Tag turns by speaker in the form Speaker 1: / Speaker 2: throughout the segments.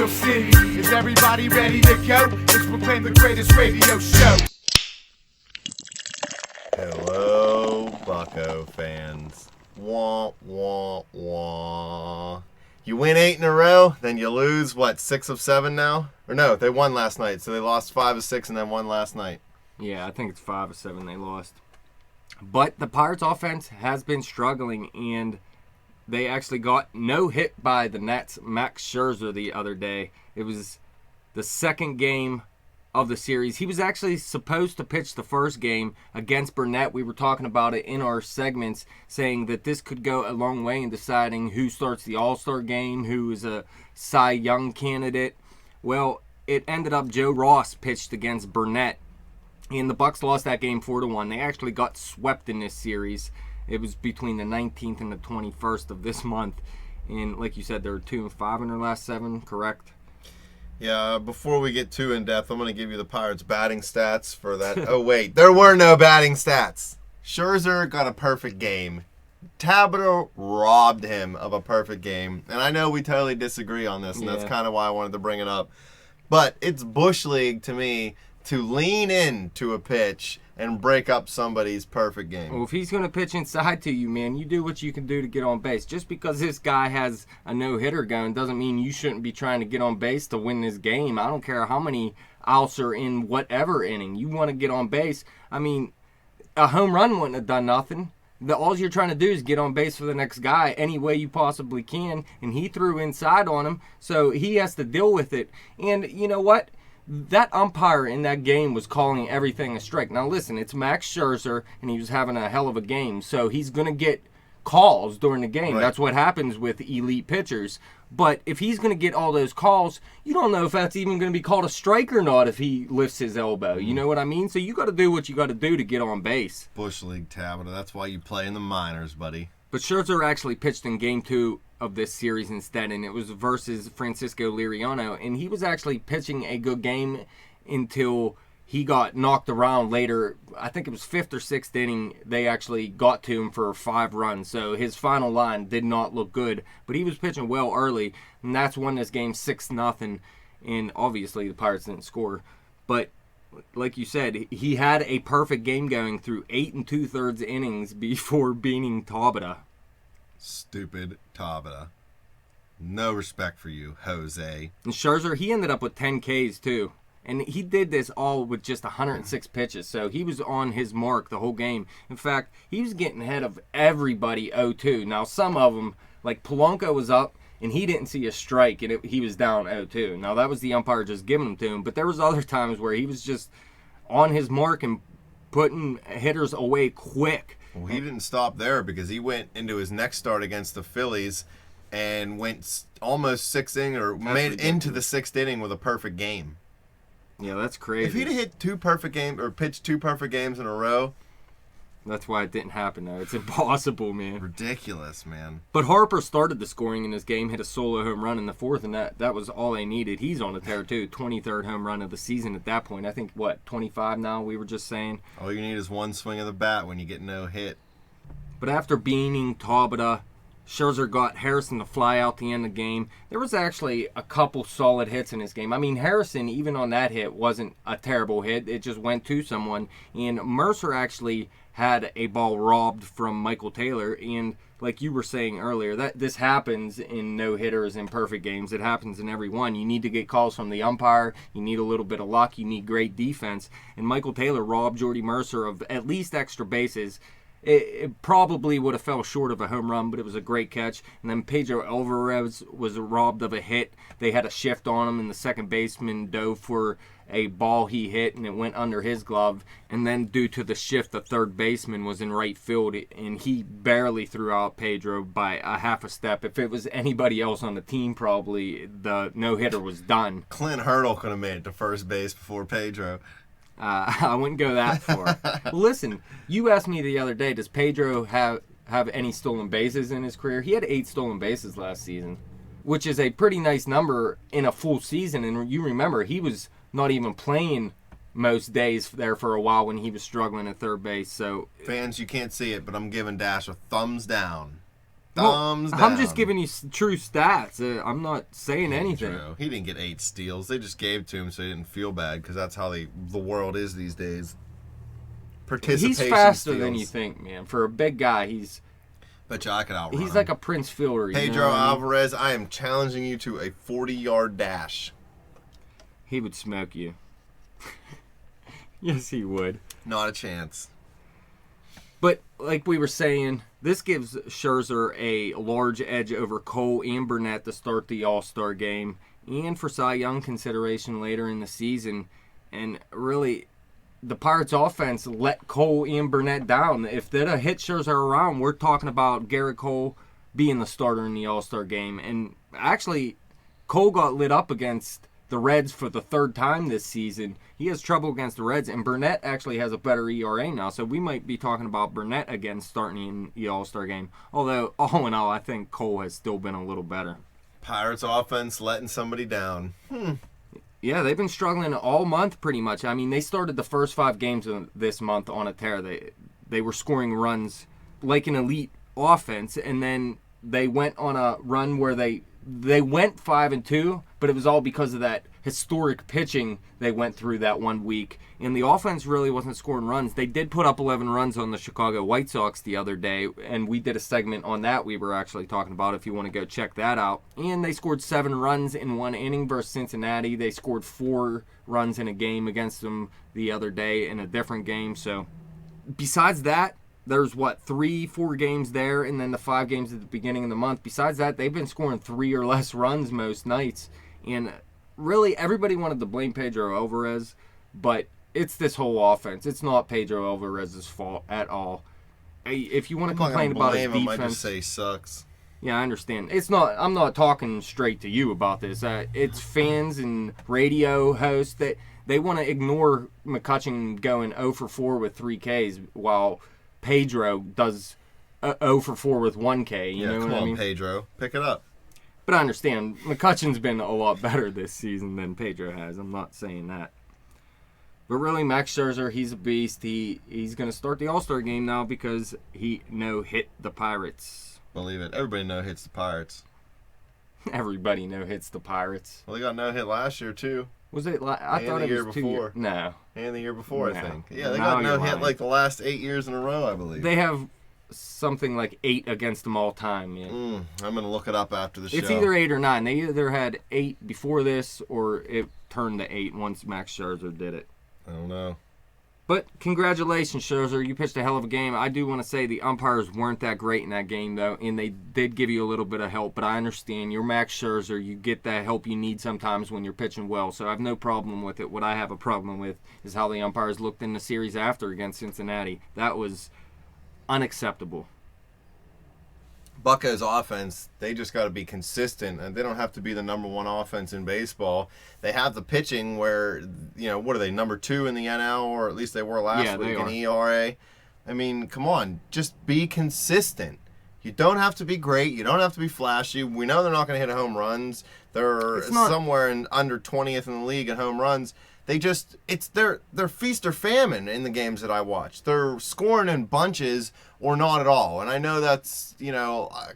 Speaker 1: Steel City. Is everybody ready to go? Let's proclaim the greatest radio show.
Speaker 2: Hello, Bucko fans. Wah, wah, wah. You win 8 in a row, then you lose, 6 of 7 now? Or no, they won last night, so they lost 5 of 6 and then won last night.
Speaker 3: Yeah, I think it's 5 of 7 they lost. But the Pirates offense has been struggling, and they actually got no hit by the Nets' Max Scherzer the other day. It was the second game of the series. He was actually supposed to pitch the first game against Burnett. We were talking about it in our segments, saying that this could go a long way in deciding who starts the All-Star game, who is a Cy Young candidate. Well, it ended up Joe Ross pitched against Burnett, and the Bucks lost that game 4-1. They actually got swept in this series. It was between the 19th and the 21st of this month. And like you said, they were 2-5 in their last 7, correct?
Speaker 2: Yeah, before we get too in-depth, I'm going to give you the Pirates' batting stats for that. Oh, wait, there were no batting stats. Scherzer got a perfect game. Tabata robbed him of a perfect game. And I know we totally disagree on this, and that's kind of why I wanted to bring it up. But it's Bush League to me to lean into a pitch and break up somebody's perfect game.
Speaker 3: Well, if he's going to pitch inside to you, man, you do what you can do to get on base. Just because this guy has a no-hitter going doesn't mean you shouldn't be trying to get on base to win this game. I don't care how many outs are in whatever inning. You want to get on base. I mean, a home run wouldn't have done nothing. All you're trying to do is get on base for the next guy any way you possibly can, and he threw inside on him, so he has to deal with it. And you know what? That umpire in that game was calling everything a strike. Now listen, it's Max Scherzer, and he was having a hell of a game, so he's going to get calls during the game. Right. That's what happens with elite pitchers. But if he's going to get all those calls, you don't know if that's even going to be called a strike or not if he lifts his elbow. You know what I mean? So you got to do what you got to do to get on base.
Speaker 2: Bush League, Tabata. That's why you play in the minors, buddy.
Speaker 3: But Scherzer actually pitched in Game 2 of this series instead, and it was versus Francisco Liriano, and he was actually pitching a good game until he got knocked around later. I think it was 5th or 6th inning. They actually got to him for 5 runs, so his final line did not look good, but he was pitching well early, and that's won this game 6-0, and obviously the Pirates didn't score. But like you said, he had a perfect game going through 8 2/3 innings before beating Tabata.
Speaker 2: Stupid Tabata. No respect for you, Jose.
Speaker 3: And Scherzer, he ended up with 10 Ks too. And he did this all with just 106 pitches. So he was on his mark the whole game. In fact, he was getting ahead of everybody 0-2. Now, some of them, like Polanco was up, and he didn't see a strike, and he was down 0-2. Now, that was the umpire just giving them to him. But there was other times where he was just on his mark and putting hitters away quick.
Speaker 2: Well, he didn't stop there because he went into his next start against the Phillies and went almost 6th inning or made into the 6th inning with a perfect game.
Speaker 3: Yeah, that's crazy.
Speaker 2: If he'd have hit 2 perfect games or pitched 2 perfect games in a row.
Speaker 3: That's why it didn't happen, though. It's impossible, man.
Speaker 2: Ridiculous, man.
Speaker 3: But Harper started the scoring in this game, hit a solo home run in the 4th, and that was all they needed. He's on a tear, too. 23rd home run of the season at that point. I think, 25 now, we were just saying.
Speaker 2: All you need is one swing of the bat when you get no hit.
Speaker 3: But after beating Tabata, Scherzer got Harrison to fly out the end of the game. There was actually a couple solid hits in this game. I mean, Harrison, even on that hit, wasn't a terrible hit. It just went to someone. And Mercer actually had a ball robbed from Michael Taylor. And like you were saying earlier, that this happens in no-hitters and perfect games. It happens in every one. You need to get calls from the umpire. You need a little bit of luck. You need great defense. And Michael Taylor robbed Jordy Mercer of at least extra bases. It probably would have fell short of a home run, but it was a great catch. And then Pedro Alvarez was robbed of a hit. They had a shift on him, and the second baseman dove for a ball he hit, and it went under his glove. And then due to the shift, the third baseman was in right field, and he barely threw out Pedro by a half a step. If it was anybody else on the team, probably the no-hitter was done.
Speaker 2: Clint Hurdle could have made it to first base before Pedro.
Speaker 3: I wouldn't go that far. Listen, you asked me the other day, does Pedro have any stolen bases in his career? He had 8 stolen bases last season, which is a pretty nice number in a full season. And you remember, he was not even playing most days there for a while when he was struggling at third base. So
Speaker 2: fans, you can't see it, but I'm giving Dash a thumbs down. Thumbs down.
Speaker 3: I'm just giving you true stats. I'm not saying anything.
Speaker 2: True. He didn't get 8 steals. They just gave to him so he didn't feel bad because that's how the world is these days. Participation
Speaker 3: He's faster
Speaker 2: steals.
Speaker 3: than you think, man. For a big guy,
Speaker 2: Bet you I could outrun
Speaker 3: he's
Speaker 2: him.
Speaker 3: like a Prince Fielder. You
Speaker 2: Pedro
Speaker 3: know what I mean?
Speaker 2: Alvarez, I am challenging you to a 40-yard dash.
Speaker 3: He would smoke you. Yes, he would.
Speaker 2: Not a chance.
Speaker 3: But like we were saying, this gives Scherzer a large edge over Cole and Burnett to start the All-Star game and for Cy Young consideration later in the season. And really, the Pirates offense let Cole and Burnett down. If they'd have hit Scherzer around, we're talking about Garrett Cole being the starter in the All-Star game. And actually, Cole got lit up against the Reds for the 3rd time this season. He has trouble against the Reds, and Burnett actually has a better ERA now, so we might be talking about Burnett again starting in the All-Star game. Although, all in all, I think Cole has still been a little better.
Speaker 2: Pirates offense letting somebody down.
Speaker 3: Yeah, they've been struggling all month pretty much. I mean, they started the first 5 games of this month on a tear. They were scoring runs like an elite offense, and then they went on a run where they went 5-2, but it was all because of that historic pitching they went through that 1 week. And the offense really wasn't scoring runs. They did put up 11 runs on the Chicago White Sox the other day, and we did a segment on that we were actually talking about if you want to go check that out. And they scored 7 runs in 1 inning versus Cincinnati. They scored 4 runs in a game against them the other day in a different game. So besides that, there's 3-4 games there, and then the 5 games at the beginning of the month. Besides that, they've been scoring 3 or less runs most nights. And really, everybody wanted to blame Pedro Alvarez, but it's this whole offense. It's not Pedro Alvarez's fault at all. If you want to complain about his defense,
Speaker 2: I might just say he sucks.
Speaker 3: Yeah, I understand. It's not. I'm not talking straight to you about this. It's fans and radio hosts that they want to ignore McCutchen going 0 for 4 with 3 Ks while Pedro does 0 for 4 with 1 K. You know
Speaker 2: come
Speaker 3: what
Speaker 2: on,
Speaker 3: I mean?
Speaker 2: Pedro. Pick it up.
Speaker 3: But I understand. McCutchen's been a lot better this season than Pedro has. I'm not saying that. But really, Max Scherzer, he's a beast. He's going to start the All-Star game now because he no-hit the Pirates.
Speaker 2: Believe it. Everybody no-hits the Pirates.
Speaker 3: Everybody no-hits the Pirates.
Speaker 2: Well, they got no-hit last year, too.
Speaker 3: Was it? I thought
Speaker 2: the
Speaker 3: it
Speaker 2: year
Speaker 3: was
Speaker 2: before.
Speaker 3: 2 years. No.
Speaker 2: And the year before,
Speaker 3: No.
Speaker 2: I think. Yeah, they
Speaker 3: Now
Speaker 2: got
Speaker 3: you're
Speaker 2: no-hit
Speaker 3: lying.
Speaker 2: like the last 8 years in a row, I believe.
Speaker 3: They have something like 8 against them all time, man.
Speaker 2: I'm going to look it up after the show.
Speaker 3: It's either 8 or 9. They either had 8 before this or it turned to 8 once Max Scherzer did it.
Speaker 2: I don't know.
Speaker 3: But congratulations, Scherzer. You pitched a hell of a game. I do want to say the umpires weren't that great in that game, though, and they did give you a little bit of help. But I understand. You're Max Scherzer. You get that help you need sometimes when you're pitching well, so I have no problem with it. What I have a problem with is how the umpires looked in the series after against Cincinnati. That was unacceptable.
Speaker 2: Bucca's offense, they just got to be consistent, and they don't have to be the number 1 offense in baseball. They have the pitching where, what are they, number 2 in the NL, or at least they were last week in ERA. I mean, come on, just be consistent. You don't have to be great. You don't have to be flashy. We know they're not going to hit home runs. They're somewhere in under 20th in the league in home runs. They're feast or famine in the games that I watch. They're scoring in bunches or not at all. And I know that's,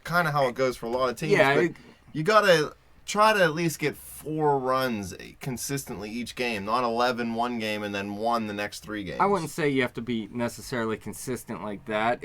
Speaker 2: kind of how it goes for a lot of teams.
Speaker 3: Yeah,
Speaker 2: but you got to try to at least get 4 runs consistently each game, not 11 one game and then 1 the next 3 games.
Speaker 3: I wouldn't say you have to be necessarily consistent like that.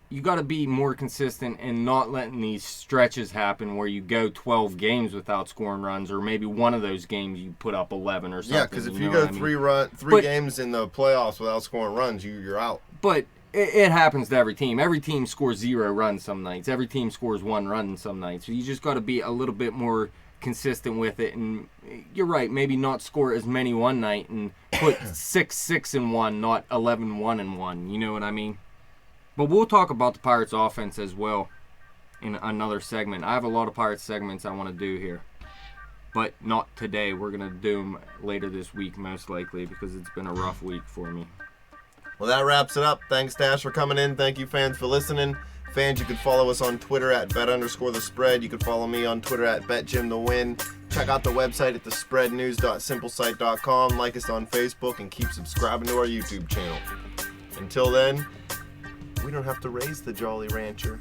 Speaker 3: You got to be more consistent and not letting these stretches happen where you go 12 games without scoring runs, or maybe one of those games you put up 11 or something.
Speaker 2: Yeah, because if you go 3 games in the playoffs without scoring runs, you're out.
Speaker 3: But it happens to every team. Every team scores 0 runs some nights. Every team scores 1 run some nights. So you just got to be a little bit more consistent with it. And you're right, maybe not score as many one night and put 6-6 in one, not 11-1 in one. You know what I mean? But we'll talk about the Pirates offense as well in another segment. I have a lot of Pirates segments I want to do here. But not today. We're going to do them later this week, most likely, because it's been a rough week for me.
Speaker 2: Well, that wraps it up. Thanks, Dash, for coming in. Thank you, fans, for listening. Fans, you can follow us on Twitter at bet_the_spread. You can follow me on Twitter at betjimthewin. Check out the website at thespreadnews.simplesite.com. Like us on Facebook and keep subscribing to our YouTube channel. Until then, we don't have to raise the Jolly Rancher.